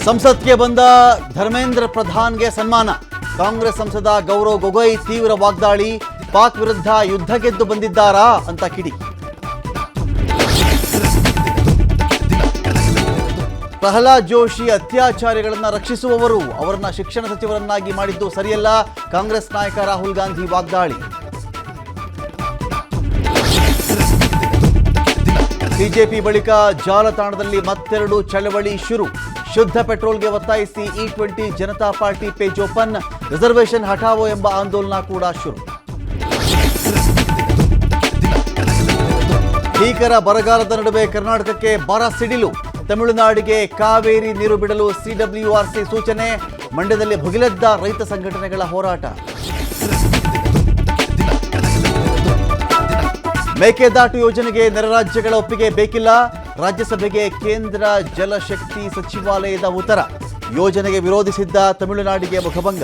ಸಂಸತ್ಗೆ ಬಂದ ಧರ್ಮೇಂದ್ರ ಪ್ರಧಾನ್ಗೆ ಸನ್ಮಾನ. ಕಾಂಗ್ರೆಸ್ ಸಂಸದ ಗೌರವ್ ಗೊಗೊಯ್ ತೀವ್ರ ವಾಗ್ದಾಳಿ. ಪಾಕ್ ವಿರುದ್ಧ ಯುದ್ಧ ಗೆದ್ದು ಬಂದಿದ್ದಾರಾ ಅಂತ ಕಿಡಿ. ಪ್ರಹ್ಲಾದ್ ಜೋಶಿ ಅತ್ಯಾಚಾರಿಗಳನ್ನ ರಕ್ಷಿಸುವವರು, ಅವರನ್ನ ಶಿಕ್ಷಣ ಸಚಿವರನ್ನಾಗಿ ಮಾಡಿದ್ದು ಸರಿಯಲ್ಲ. ಕಾಂಗ್ರೆಸ್ ನಾಯಕ ರಾಹುಲ್ ಗಾಂಧಿ ವಾಗ್ದಾಳಿ. ಬಿಜೆಪಿ ಬಳಿಕ ಜಾಲತಾಣದಲ್ಲಿ ಮತ್ತೆರಡು ಚಳವಳಿ ಶುರು. ಶುದ್ಧ ಪೆಟ್ರೋಲ್ಗೆ ಒತ್ತಾಯಿಸಿ E20 Janata party page open. Reservation ಹಠಾವೋ ಎಂಬ ಆಂದೋಲನ ಕೂಡ ಶುರು. ಭೀಕರ ಬರಗಾಲದ ನಡುವೆ ಕರ್ನಾಟಕಕ್ಕೆ ಬರ ಸಿಡಿಲು. ತಮಿಳುನಾಡಿಗೆ ಕಾವೇರಿ ನೀರು ಬಿಡಲು CWRC ಸೂಚನೆ. ಮಂಡ್ಯದಲ್ಲಿ ಭುಗಿಲೆದ್ದ ರೈತ ಸಂಘಟನೆಗಳ ಹೋರಾಟ. ಮೇಕೆದಾಟು ಯೋಜನೆಗೆ ನೆರೆ ರಾಜ್ಯಗಳ ಒಪ್ಪಿಗೆ ಬೇಕಿಲ್ಲ. ರಾಜ್ಯಸಭೆಗೆ ಕೇಂದ್ರ ಜಲಶಕ್ತಿ ಸಚಿವಾಲಯದ ಉತ್ತರ. ಯೋಜನೆಗೆ ವಿರೋಧಿಸಿದ್ದ ತಮಿಳುನಾಡಿಗೆ ಮುಖಭಂಗ.